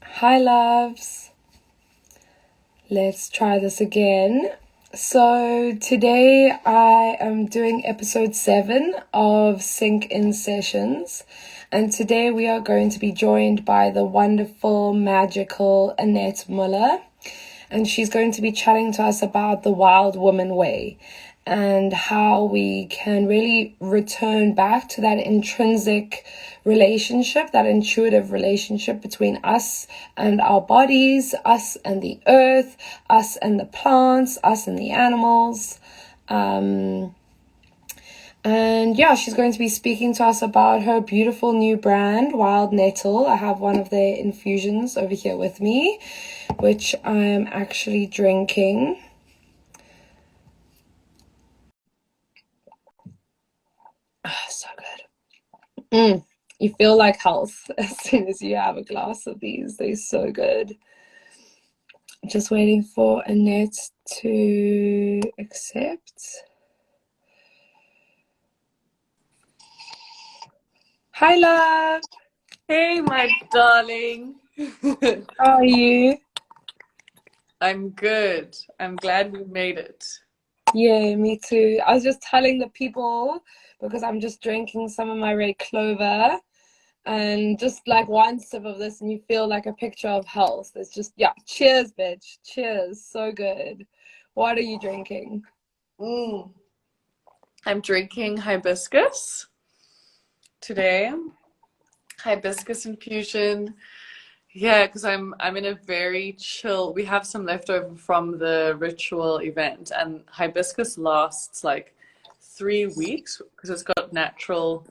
Hi, loves. Let's try this again. So, today I am doing episode 7 of Sync In Sessions. And today we are going to be joined by the wonderful, magical Annette Muller. And she's going to be chatting to us about the Wild Woman Way and how we can really return back to that intrinsic relationship, that intuitive relationship between us and our bodies, us and the earth, us and the plants, us and the animals. And yeah, she's going to be speaking to us about her beautiful new brand, Wild Nettle. I have one of their infusions over here with me, which I am actually drinking. So good. You feel like health as soon as you have a glass of these. They're so good. Just waiting for Annette to accept. Hi, love. Hey, my darling. How are you? I'm good. I'm glad we made it. Yeah, me too. I was just telling the people because I'm just drinking some of my red clover and just like one sip of this and you feel like a picture of health. It's just, yeah, cheers, bitch. Cheers. So good. What are you drinking? Mm. I'm drinking hibiscus today. Hibiscus infusion. Yeah, because I'm in a very chill. We have some leftover from the ritual event, and hibiscus lasts like 3 weeks because it's got natural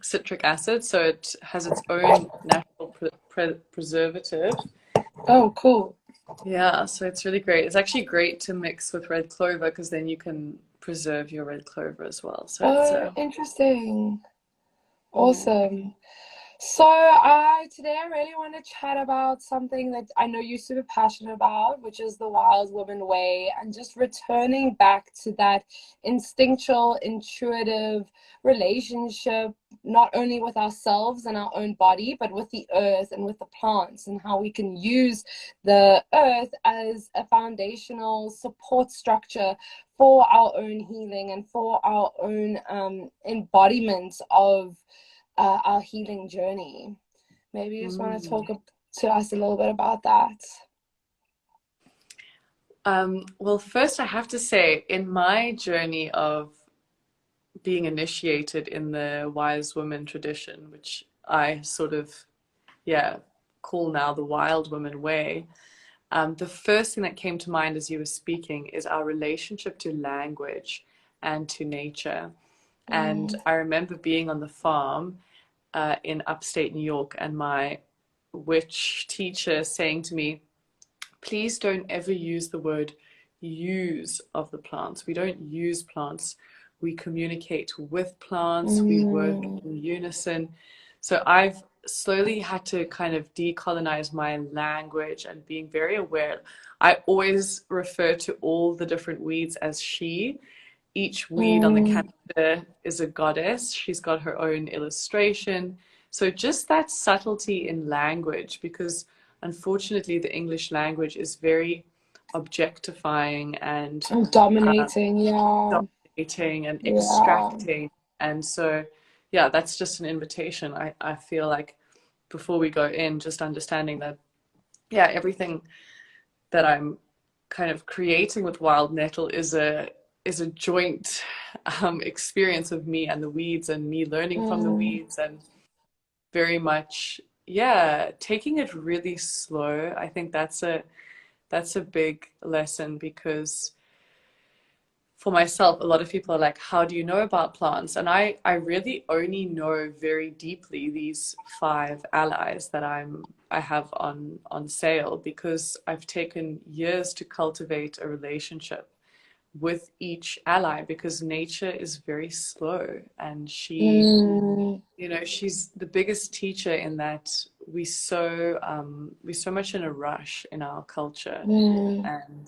citric acid, so it has its own natural preservative. Oh, cool. Yeah, so it's really great. It's actually great to mix with red clover because then you can preserve your red clover as well. So it's Oh, interesting. mm, Awesome. So, today I really want to chat about something that I know you're super passionate about, which is the Wild Woman Way, and just returning back to that instinctual, intuitive relationship, not only with ourselves and our own body, but with the earth and with the plants, and how we can use the earth as a foundational support structure for our own healing and for our own embodiment of our healing journey. Maybe you just want to mm. talk to us a little bit about that. Well, first I have to say, in my journey of being initiated in the wise woman tradition, which I sort of, yeah, call now the wild woman way, the first thing that came to mind as you were speaking is our relationship to language and to nature. And Mm, I remember being on the farm in upstate New York, and my witch teacher saying to me, please don't ever use the word use of the plants. We don't use plants. We communicate with plants. We work mm, in unison. So I've slowly had to kind of decolonize my language and being very aware. I always refer to all the different weeds as she. Each weed on the mm, canister is a goddess. She's got her own illustration. So just that subtlety in language, because unfortunately the English language is very objectifying and dominating, yeah, dominating and yeah. extracting. And so, yeah, that's just an invitation. I feel like before we go in, just understanding that, yeah, everything that I'm kind of creating with Wild Nettle is a joint experience of me and the weeds and me learning from the Mm, weeds and very much, yeah, taking it really slow. I think that's a big lesson because for myself, a lot of people are like, how do you know about plants? And I really only know very deeply these 5 allies that I have on sale because I've taken years to cultivate a relationship with each ally because nature is very slow and mm, she's the biggest teacher in that we so much in a rush in our culture. mm, And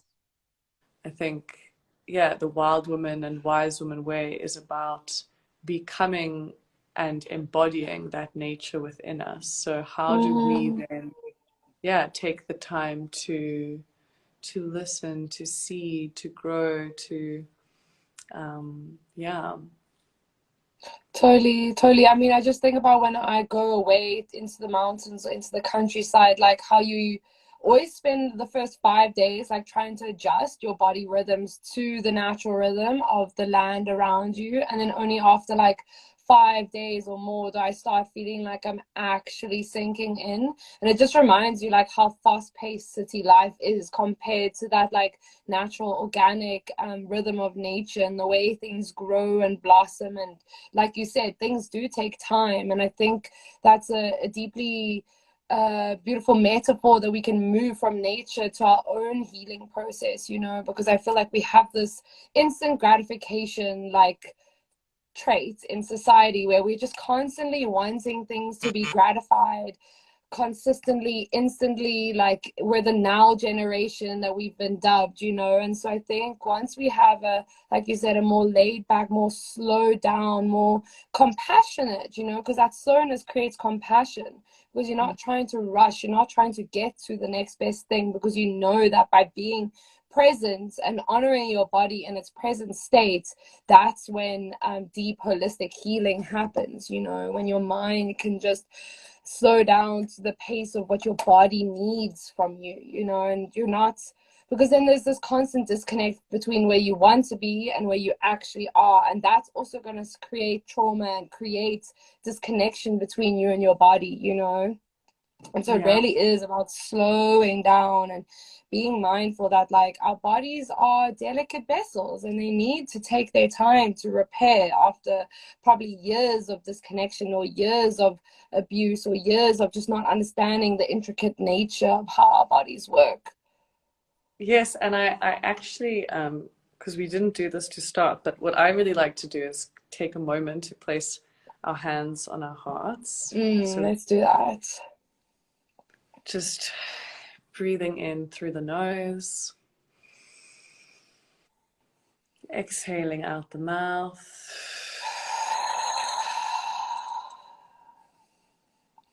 I think, yeah, the wild woman and wise woman way is about becoming and embodying that nature within us. So how do we mm, then yeah, take the time to listen, to see, to grow, to yeah. Totally, totally. I mean, I just think about when I go away into the mountains or into the countryside, like how you always spend the first 5 days like trying to adjust your body rhythms to the natural rhythm of the land around you. And then only after like 5 days or more do I start feeling like I'm actually sinking in. And it just reminds you like how fast-paced city life is compared to that like natural organic rhythm of nature and the way things grow and blossom. And like you said, things do take time. And I think that's a deeply beautiful metaphor that we can move from nature to our own healing process, you know, because I feel like we have this instant gratification, like trait in society where we're just constantly wanting things to be gratified consistently, instantly, like we're the now generation that we've been dubbed, you know. And so I think once we have a, like you said, a more laid back, more slowed down, more compassionate, you know, because that slowness creates compassion, because you're not trying to rush, you're not trying to get to the next best thing, because you know that by being present and honoring your body in its present state, that's when deep holistic healing happens, you know, when your mind can just slow down to the pace of what your body needs from you, you know. And you're not, because then there's this constant disconnect between where you want to be and where you actually are, and that's also going to create trauma and create disconnection between you and your body, you know. And so it Yeah. really is about slowing down and being mindful that like our bodies are delicate vessels and they need to take their time to repair after probably years of disconnection or years of abuse or years of just not understanding the intricate nature of how our bodies work. Yes, and I actually, because we didn't do this to start, but what I really like to do is take a moment to place our hands on our hearts. So Let's do that. just breathing in through the nose, exhaling out the mouth,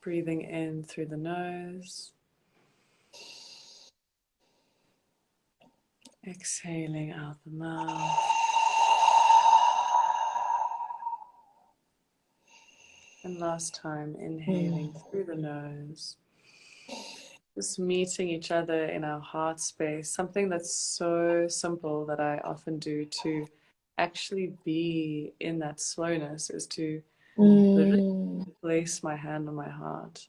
breathing in through the nose, exhaling out the mouth. And last time, inhaling through the nose, just meeting each other in our heart space. Something that's so simple that I often do to actually be in that slowness is to literally Mm, place my hand on my heart.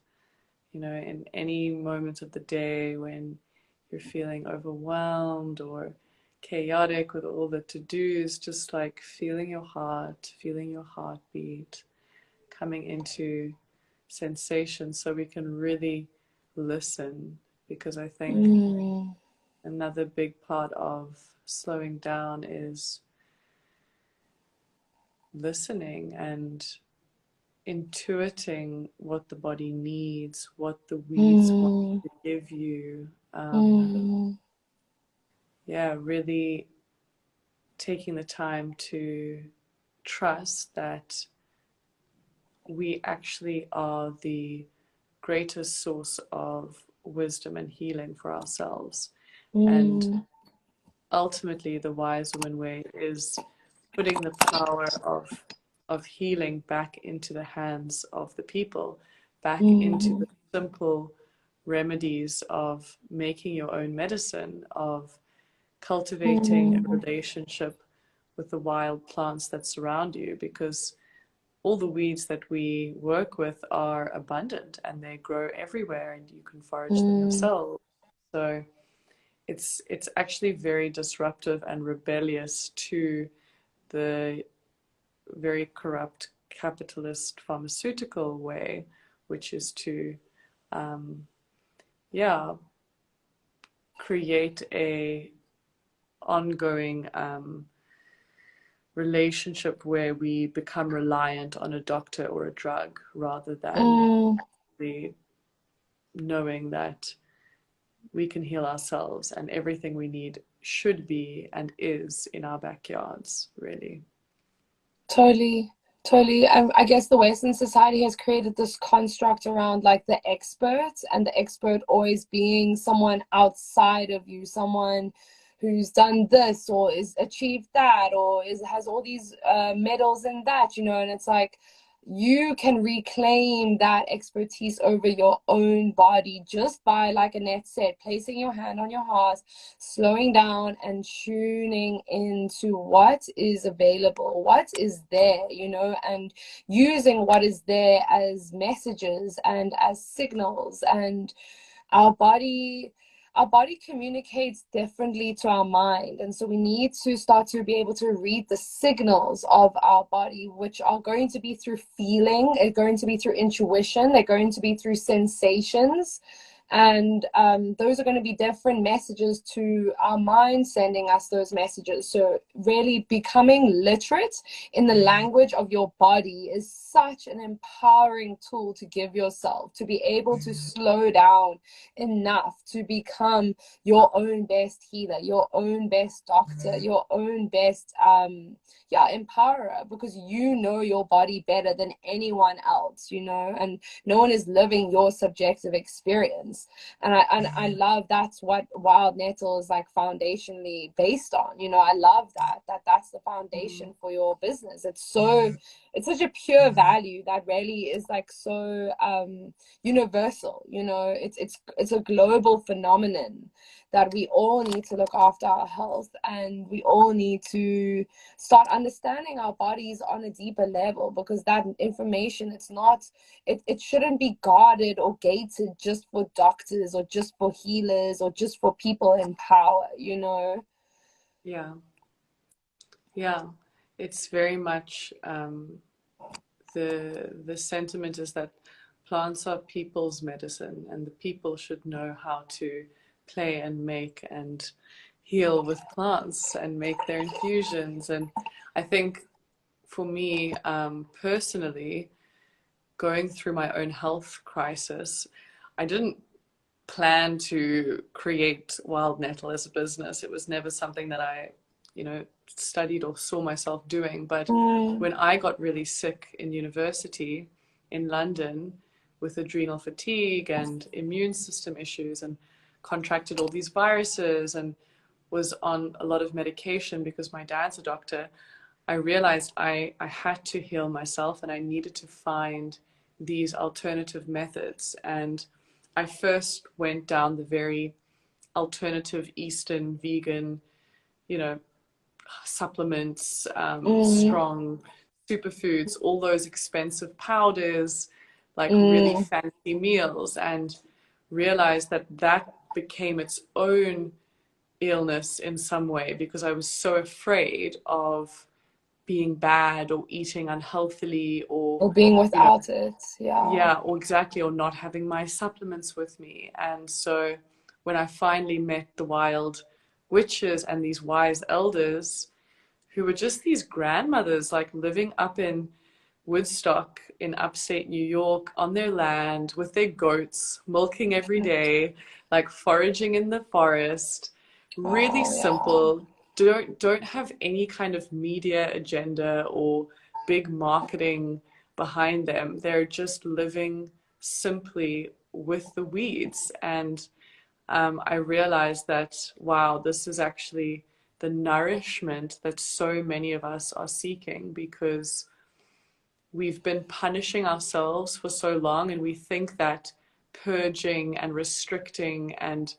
You know, in any moment of the day when you're feeling overwhelmed or chaotic with all the to-dos, just like feeling your heart, feeling your heartbeat, coming into sensation so we can really listen. Because I think mm, another big part of slowing down is listening and intuiting what the body needs, what the weeds want mm, to give you. mm, Yeah, really taking the time to trust that we actually are the greatest source of wisdom and healing for ourselves. And mm, ultimately, the wise woman way is putting the power of healing back into the hands of the people, back into the mm, simple remedies of making your own medicine, of cultivating a mm, relationship with the wild plants that surround you, because all the weeds that we work with are abundant and they grow everywhere and you can forage them mm, yourself. So it's actually very disruptive and rebellious to the very corrupt capitalist pharmaceutical way, which is to yeah, create a ongoing relationship where we become reliant on a doctor or a drug rather than mm. the knowing that we can heal ourselves and everything we need should be and is in our backyards, really. Totally, Totally. I guess the Western society has created this construct around like the expert, and the expert always being someone outside of you, someone who's done this or is achieved that or is has all these medals in that, and it's like you can reclaim that expertise over your own body just by, like Annette said, placing your hand on your heart, slowing down and tuning into what is available, what is there, and using what is there as messages and as signals. And our body our body communicates differently to our mind, and so we need to start to be able to read the signals of our body, which are going to be through feeling, they're going to be through intuition, they're going to be through sensations. And those are going to be different messages to our mind, sending us those messages. So really becoming literate in the language of your body is such an empowering tool to give yourself, to be able to slow down enough to become your own best healer, your own best doctor, your own best empowerer, because you know your body better than anyone else, and no one is living your subjective experience. And I love that's what Wild Nettle is like foundationally based on. I love that's the foundation for your business. It's such a pure value that really is like so universal. It's a global phenomenon that we all need to look after our health, and we all need to start understanding our bodies on a deeper level, because that information, it shouldn't be guarded or gated just for doctors or just for healers or just for people in power. Yeah, yeah. It's very much the sentiment is that plants are people's medicine, and the people should know how to play and make and heal with plants and make their infusions. And I think for me, personally, going through my own health crisis, I didn't plan to create Wild Nettle as a business. It was never something that I, studied or saw myself doing. But Mm, when I got really sick in university in London with adrenal fatigue and immune system issues, and contracted all these viruses and was on a lot of medication because my dad's a doctor, I realized I had to heal myself, and I needed to find these alternative methods. And I first went down the very alternative Eastern vegan, you know, supplements, mm, strong superfoods, all those expensive powders, like really mm, fancy meals, and realized that that became its own illness in some way, because I was so afraid of being bad or eating unhealthily, or or being you know without it. Yeah. yeah, or exactly, or not having my supplements with me. And so when I finally met the wild witches and these wise elders, who were just these grandmothers, like living up in Woodstock in upstate New York on their land with their goats, milking every day, like foraging in the forest, really Wow. Yeah. simple, don't have any kind of media agenda or big marketing behind them. They're just living simply with the weeds. And I realized that, wow, this is actually the nourishment that so many of us are seeking, because we've been punishing ourselves for so long, and we think that purging and restricting and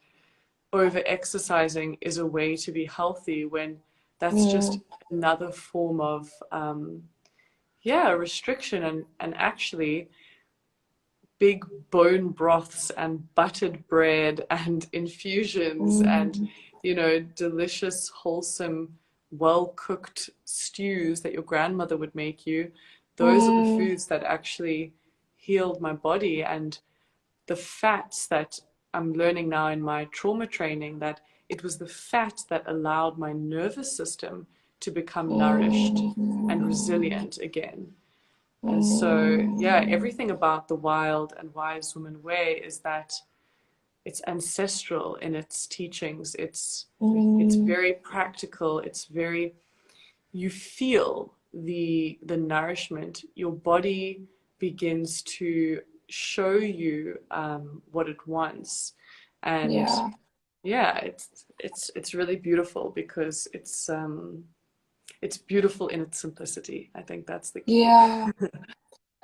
over exercising is a way to be healthy, when that's just Mm, another form of yeah, restriction. And actually big bone broths and buttered bread and infusions and, mm, delicious, wholesome, well cooked stews that your grandmother would make you. Those are the mm, foods that actually healed my body. And the fats that I'm learning now in my trauma training, that it was the fat that allowed my nervous system to become nourished and mm, resilient again. And so, yeah, mm, everything about the wild and wise woman way is that it's ancestral in its teachings. It's mm, very practical. It's very, you feel the nourishment, your body begins to show you what it wants. And Yeah. yeah, it's really beautiful because it's beautiful in its simplicity. I think that's the key. Yeah.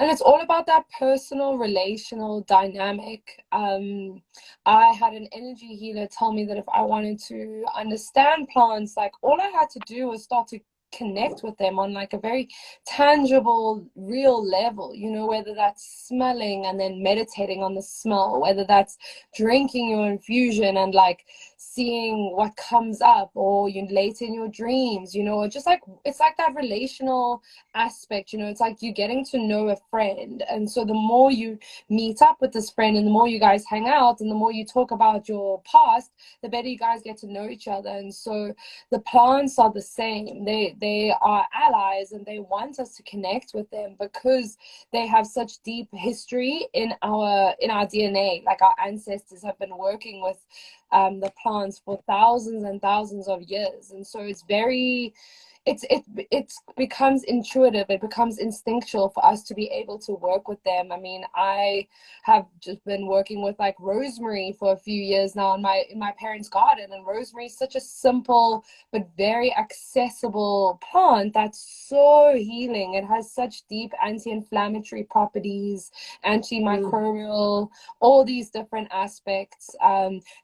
And it's all about that personal relational dynamic. I had an energy healer tell me that if I wanted to understand plants, like all I had to do was start to connect with them on like a very tangible, real level, you know, whether that's smelling and then meditating on the smell, whether that's drinking your infusion and like seeing what comes up, or you later in your dreams, you know, or just like it's like that relational aspect, you know. It's like you getting to know a friend, and so the more you meet up with this friend and the more you guys hang out and the more you talk about your past, the better you guys get to know each other. And so the plants are the same. They are allies, and they want us to connect with them because they have such deep history in our DNA. Like our ancestors have been working with the plants for thousands and thousands of years, and so it's very it becomes intuitive, it becomes instinctual for us to be able to work with them. I mean, I have just been working with like rosemary for a few years now in my parents' garden, and rosemary is such a simple but very accessible plant that's so healing. It has such deep anti-inflammatory properties, Mm. antimicrobial, all these different aspects.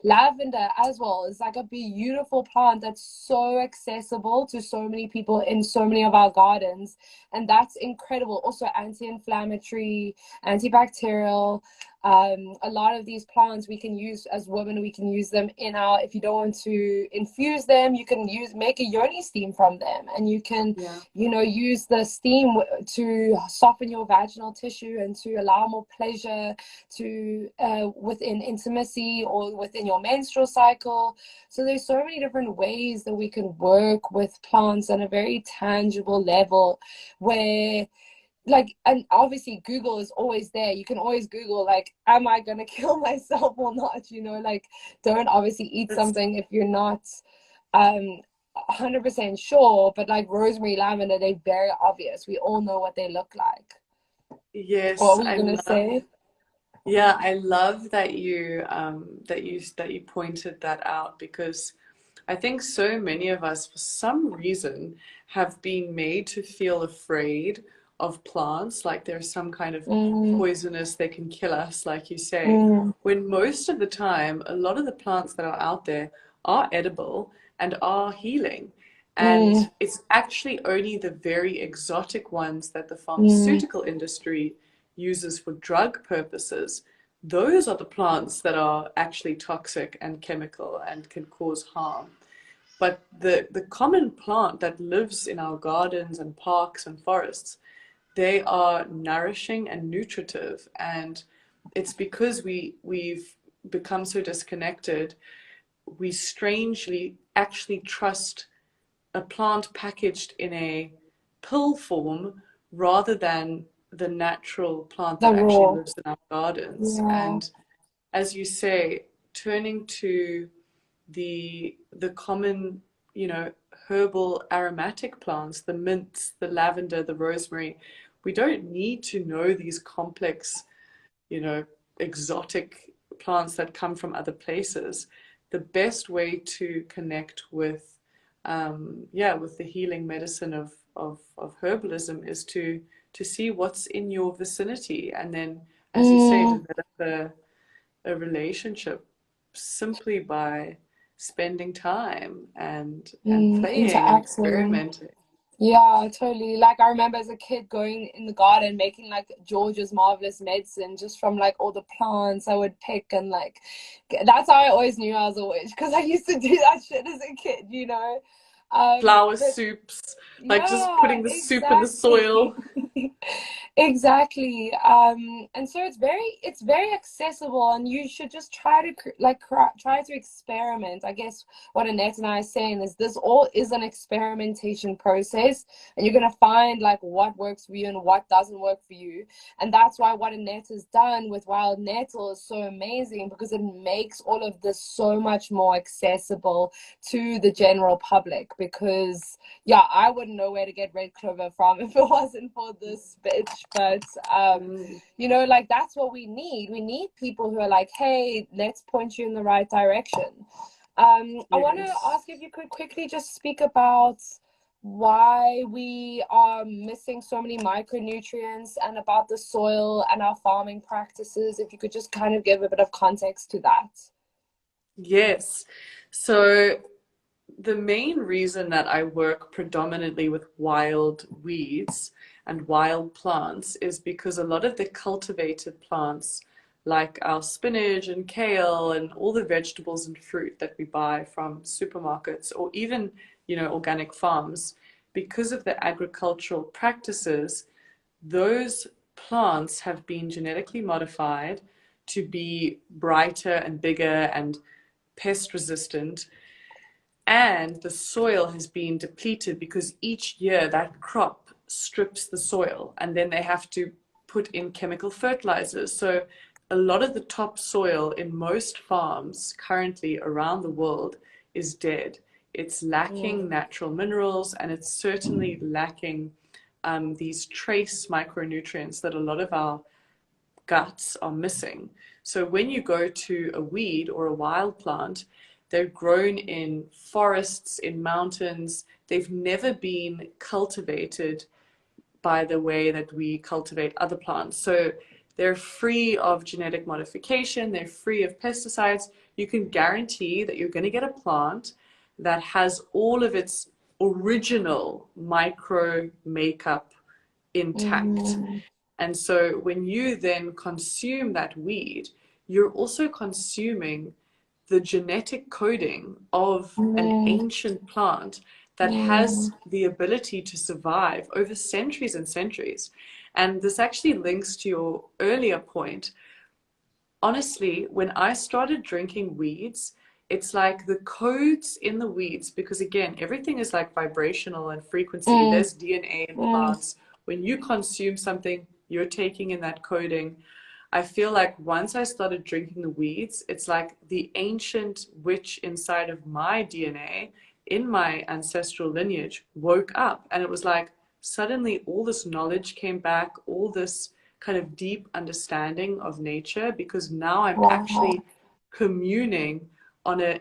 Lavender as well is like a beautiful plant that's so accessible to so many people in so many of our gardens, and that's incredible. Also anti-inflammatory, antibacterial. A lot of these plants we can use as women. We can use them in our, if you don't want to infuse them, you can make a yoni steam from them, and you can, Yeah. you know, use the steam to soften your vaginal tissue and to allow more pleasure to within intimacy or within your menstrual cycle. So there's so many different ways that we can work with plants on a very tangible level, where like, and obviously Google is always there. You can always Google like, am I gonna kill myself or not, you know, like don't obviously eat It's something if you're not 100% sure. But like rosemary, lavender, they're very obvious. We all know what they look like. What yes, were you gonna say? yeah, I love that you pointed that out because I think so many of us, for some reason, have been made to feel afraid of plants, like they're some kind of Mm, poisonous, they can kill us, like you say. mm, When most of the time, a lot of the plants that are out there are edible and are healing. And mm, it's actually only the very exotic ones that the mm, pharmaceutical industry uses for drug purposes. Those are the plants that are actually toxic and chemical and can cause harm. But the common plant that lives in our gardens and parks and forests, they are nourishing and nutritive. And it's because we've become so disconnected, we strangely actually trust a plant packaged in a pill form rather than the natural plant the that actually raw. lives in our gardens. Yeah. And as you say, turning to the common, you know, herbal aromatic plants, the mints, the lavender, the rosemary. We don't need to know these complex, you know, exotic plants that come from other places. The best way to connect with, yeah, with the healing medicine of herbalism is to see what's in your vicinity, and then, as you say, Mm, develop a relationship simply by spending time and playing and interacting. experimenting. Yeah, totally. Like I remember as a kid going in the garden making like George's Marvelous Medicine just from like all the plants I would pick, and like that's how I always knew I was a witch, because I used to do that shit as a kid, you know. Flower But soups, like just yeah, putting the soup in the exactly. soil. Exactly. And so it's very accessible, and you should just try to try to experiment. I guess what Annette and I are saying is this all is an experimentation process, and you're gonna find like what works for you and what doesn't work for you. And that's why what Annette has done with Wild Nettle is so amazing, because it makes all of this so much more accessible to the general public. because yeah, I wouldn't know where to get red clover from if it wasn't for this bitch. But Mm. you know, like that's what we need. We need people who are like, hey, let's point you in the right direction. I want to Yes. ask if you could quickly just speak about why we are missing so many micronutrients and about the soil and our farming practices. If you could just kind of give a bit of context to that. Yes. So the main reason that I work predominantly with wild weeds and wild plants is because a lot of the cultivated plants, like our spinach and kale and all the vegetables and fruit that we buy from supermarkets or even, organic farms, because of the agricultural practices, those plants have been genetically modified to be brighter and bigger and pest resistant, and the soil has been depleted because each year that crop strips the soil and then they have to put in chemical fertilizers. So a lot of the topsoil in most farms currently around the world is dead. It's lacking Mm, natural minerals, and it's certainly lacking these trace micronutrients that a lot of our guts are missing. So when you go to a weed or a wild plant, they're grown in forests, in mountains. They've never been cultivated by the way that we cultivate other plants. So they're free of genetic modification, they're free of pesticides. You can guarantee that you're going to get a plant that has all of its original micro makeup intact. mm, And so when you then consume that weed, you're also consuming the genetic coding of an mm, ancient plant that mm, has the ability to survive over centuries and centuries. And this actually links to your earlier point. Honestly, when I started drinking weeds, it's like the codes in the weeds, because again, everything is like vibrational and frequency. mm, There's DNA in mm, plants. When you consume something, you're taking in that coding. I feel like once I started drinking the weeds, it's like the ancient witch inside of my DNA, in my ancestral lineage, woke up. And it was like suddenly all this knowledge came back, all this kind of deep understanding of nature, because now I'm wow. actually communing on a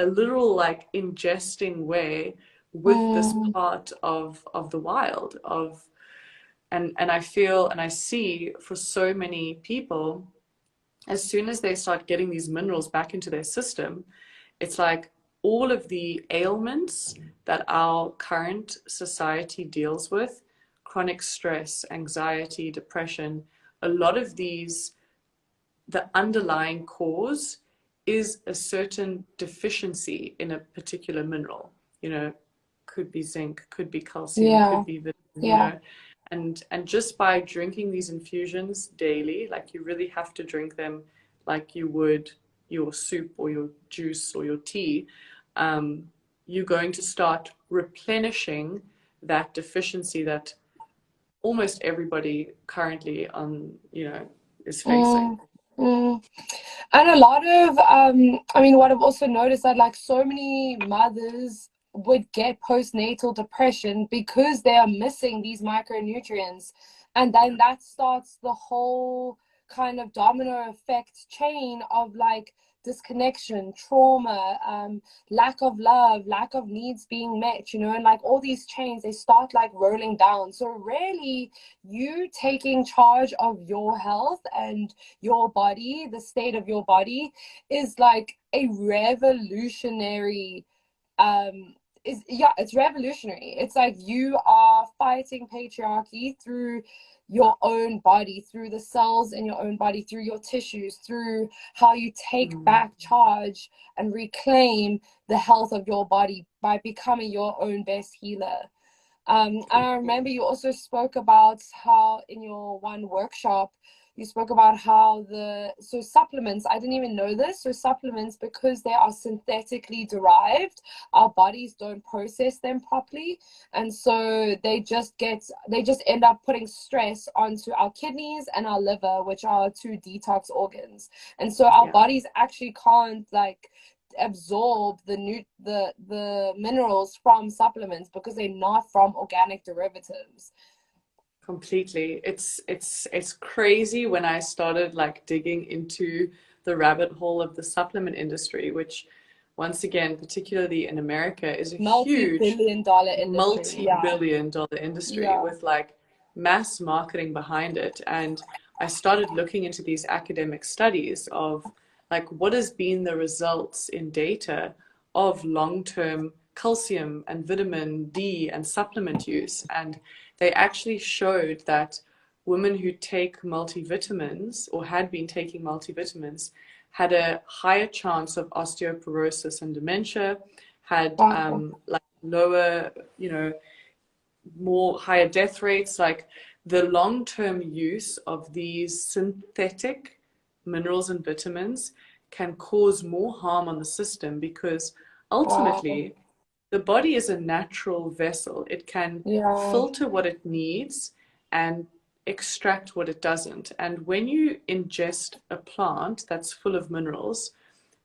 literal like ingesting way with this Mm, part of the wild of and I feel and I see for so many people, as soon as they start getting these minerals back into their system, it's like all of the ailments that our current society deals with, chronic stress, anxiety, depression, a lot of these, the underlying cause is a certain deficiency in a particular mineral. You know, could be zinc, could be calcium, yeah, could be vitamin, yeah. and just by drinking these infusions daily, like you really have to drink them like you would your soup or your juice or your tea, you're going to start replenishing that deficiency that almost everybody currently is facing. Mm, mm. And a lot of, I mean, what I've also noticed that like so many mothers would get postnatal depression because they are missing these micronutrients. And then that starts the whole kind of domino effect chain of like disconnection, trauma, lack of love, lack of needs being met, you know, and like all these chains, they start like rolling down. So really, you taking charge of your health and your body, the state of your body, is like a revolutionary is yeah, it's revolutionary. It's like you are fighting patriarchy through your own body, through the cells in your own body, through your tissues, through how you take Mm. back charge and reclaim the health of your body by becoming your own best healer. And I remember you also spoke about how in your one workshop, you spoke about how so supplements, I didn't even know this. So supplements, because they are synthetically derived, our bodies don't process them properly. And so they just end up putting stress onto our kidneys and our liver, which are two detox organs. And so our Yeah. bodies actually can't like absorb the minerals from supplements because they're not from organic derivatives. Completely. It's crazy when I started like digging into the rabbit hole of the supplement industry, which once again, particularly in America, is a huge Multi-billion dollar industry. Yeah. multi-billion dollar industry Yeah. with like mass marketing behind it. And I started looking into these academic studies of like what has been the results in data of long-term calcium and vitamin D and supplement use. And they actually showed that women who take multivitamins or had been taking multivitamins had a higher chance of osteoporosis and dementia, had Wow. like lower, you know, more higher death rates. Like the long-term use of these synthetic minerals and vitamins can cause more harm on the system because Wow. ultimately the body is a natural vessel. It can Yeah. filter what it needs and extract what it doesn't. And when you ingest a plant that's full of minerals,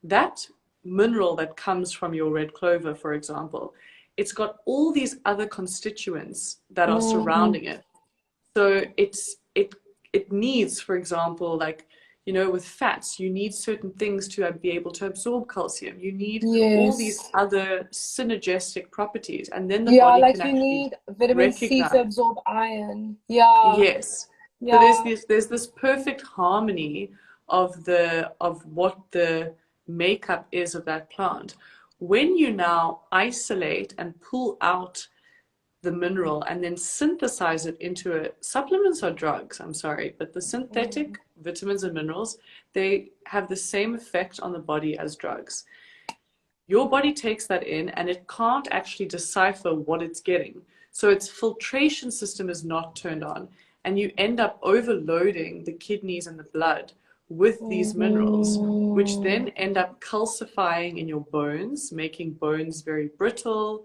that mineral that comes from your red clover, for example, it's got all these other constituents that are Mm, surrounding it. So it needs, for example, like you know, with fats, you need certain things to be able to absorb calcium. You need all these yes. other synergistic properties, and then the Yeah, body like can you actually need vitamin C to recognize. absorb iron. Yeah. Yes. So Yeah. there's this perfect harmony of what the makeup is of that plant. When you now isolate and pull out the mineral and then synthesize it into a supplements or drugs, I'm sorry, but the Mm, synthetic vitamins and minerals, they have the same effect on the body as drugs. Your body takes that in and it can't actually decipher what it's getting. So its filtration system is not turned on, and you end up overloading the kidneys and the blood with these minerals, which then mm, end up calcifying in your bones, making bones very brittle.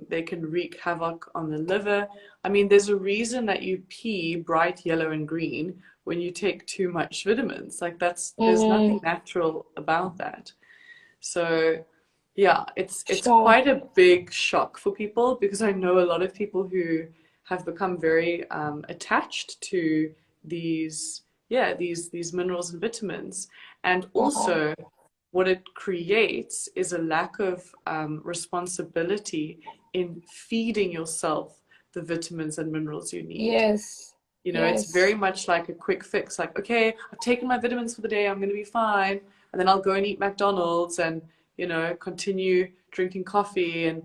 They can wreak havoc on the liver. I mean, there's a reason that you pee bright yellow and green when you take too much vitamins. Like there's nothing mm, natural about that. So yeah, it's sure. quite a big shock for people because I know a lot of people who have become very attached to these these minerals and vitamins, and Wow. also what it creates is a lack of responsibility in feeding yourself the vitamins and minerals you need. Yes. You know, it's very Yes. much like a quick fix. Like, okay, I've taken my vitamins for the day, I'm going to be fine. And then I'll go and eat McDonald's and, you know, continue drinking coffee and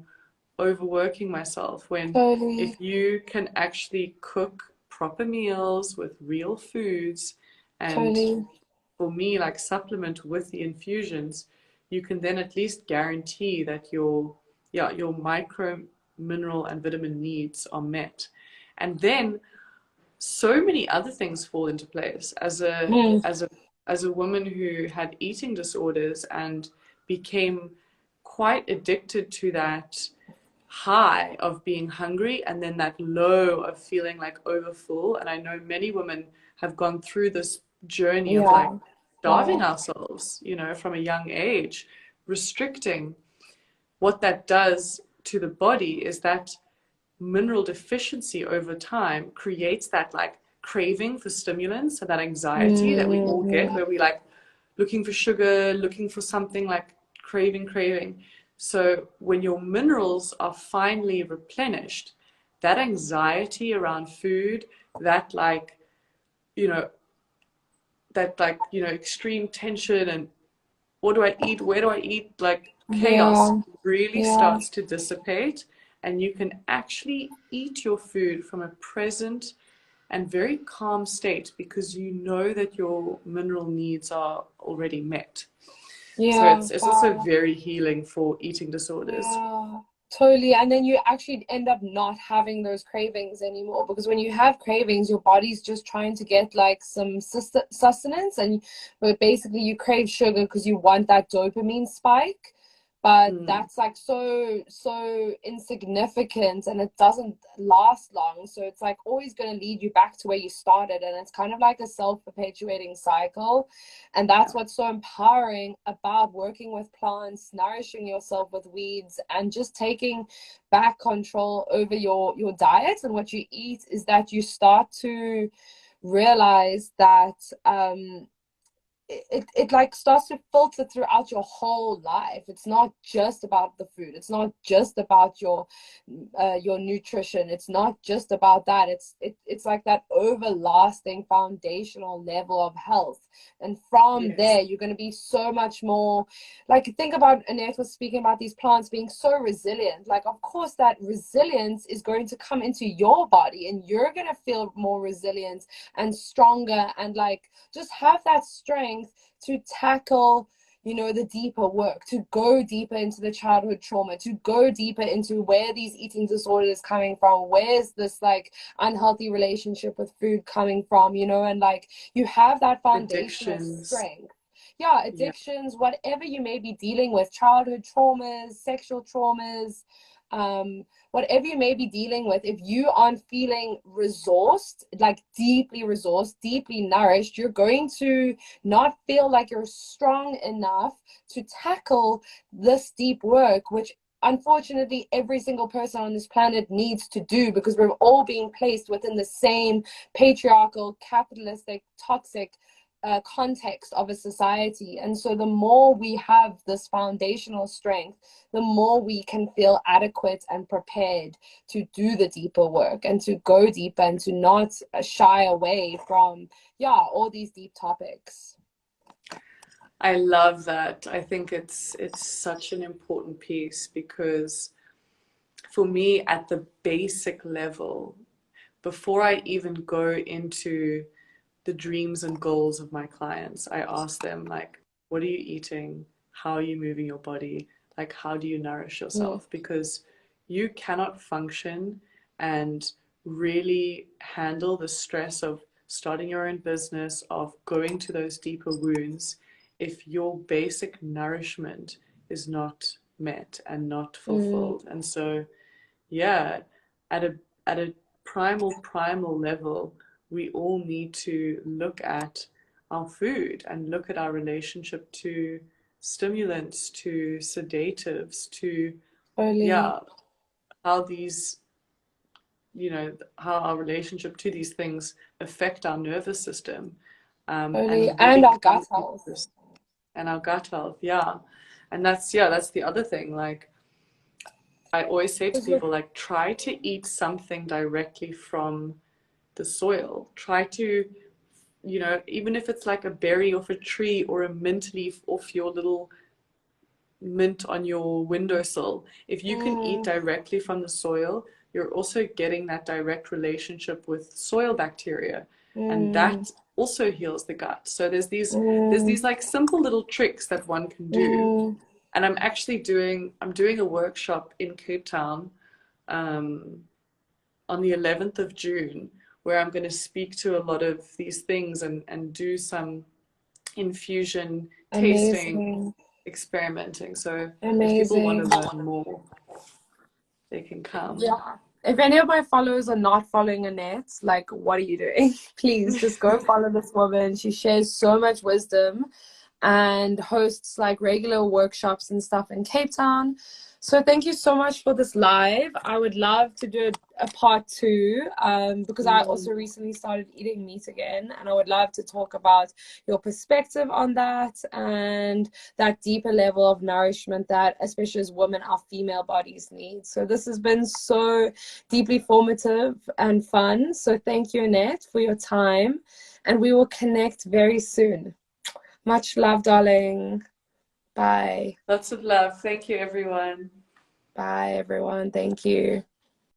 overworking myself. When Totally. if you can actually cook proper meals with real foods, and Totally. for me, like supplement with the infusions, you can then at least guarantee that your micro mineral and vitamin needs are met. And then so many other things fall into place Mm, as a woman who had eating disorders and became quite addicted to that high of being hungry and then that low of feeling like overfull. And I know many women have gone through this journey of like yeah. starving Wow. ourselves, you know, from a young age, restricting. What that does to the body is that mineral deficiency over time creates that like craving for stimulants and that anxiety that we all get Mm, where we like looking for sugar, looking for something like craving. So when your minerals are finally replenished, that anxiety around food, that like, you know, extreme tension and what do I eat? Where do I eat? Like chaos yeah. really Yeah. starts to dissipate, and you can actually eat your food from a present and very calm state because you know that your mineral needs are already met. So Yeah. it's also Wow. very healing for eating disorders. Yeah, totally. And then you actually end up not having those cravings anymore because when you have cravings, your body's just trying to get like some sustenance, and but basically you crave sugar because you want that dopamine spike. but Mm. that's like so insignificant and it doesn't last long. So it's like always going to lead you back to where you started, and it's kind of like a self-perpetuating cycle. And that's Yeah. what's so empowering about working with plants, nourishing yourself with weeds, and just taking back control over your diet and what you eat, is that you start to realize that it like starts to filter throughout your whole life. It's not just about the food. It's not just about your nutrition. It's not just about that. It's like that everlasting foundational level of health. And from Yes. there, you're going to be so much more, like, think about, Annette was speaking about these plants being so resilient. Like, of course, that resilience is going to come into your body, and you're going to feel more resilient and stronger, and like just have that strength to tackle, the deeper work, to go deeper into the childhood trauma, to go deeper into where these eating disorders coming from, where's this like unhealthy relationship with food coming from, and like you have that foundational Addictions. strength. Yeah, Yeah. addictions, whatever you may be dealing with, childhood traumas, sexual traumas, whatever you may be dealing with, if you aren't feeling resourced, like deeply resourced, deeply nourished, you're going to not feel like you're strong enough to tackle this deep work, which unfortunately every single person on this planet needs to do, because we're all being placed within the same patriarchal, capitalistic, toxic context of a society. And so the more we have this foundational strength, the more we can feel adequate and prepared to do the deeper work and to go deeper and to not shy away from, all these deep topics. I love that. I think it's such an important piece because for me at the basic level, before I even go into the dreams and goals of my clients, I ask them like, what are you eating? How are you moving your body? Like, how do you nourish Mm, yourself? Because you cannot function and really handle the stress of starting your own business, of going to those deeper wounds, if your basic nourishment is not met and not mm, fulfilled. And so, yeah, at a primal level, we all need to look at our food and look at our relationship to stimulants, to sedatives, to, totally, yeah, how these, how our relationship to these things affect our nervous system, totally. and And really our come gut to health. this, and our gut health, yeah. And that's the other thing. Like, I always say to people, like, try to eat something directly from the soil. Try to, even if it's like a berry off a tree or a mint leaf off your little mint on your windowsill, if you can eat Mm, directly from the soil, you're also getting that direct relationship with soil bacteria, and mm, that also heals the gut. So there's these mm, like simple little tricks that one can do. mm. And I'm doing a workshop in Cape Town, um, on the 11th of June, where I'm going to speak to a lot of these things and do some infusion tasting, Amazing. experimenting. So if people want to Amazing. learn more, they can come. Yeah. If any of my followers are not following Annette, like, what are you doing? Please just go follow this woman. She shares so much wisdom and hosts like regular workshops and stuff in Cape Town. So thank you so much for this live. I would love to do a part two, because I Mm. also recently started eating meat again, and I would love to talk about your perspective on that and that deeper level of nourishment that, especially as women, our female bodies need. So this has been so deeply formative and fun. So thank you, Annette, for your time, and we will connect very soon. Much love, darling. Bye. Lots of love. Thank you, everyone. Bye, everyone. Thank you.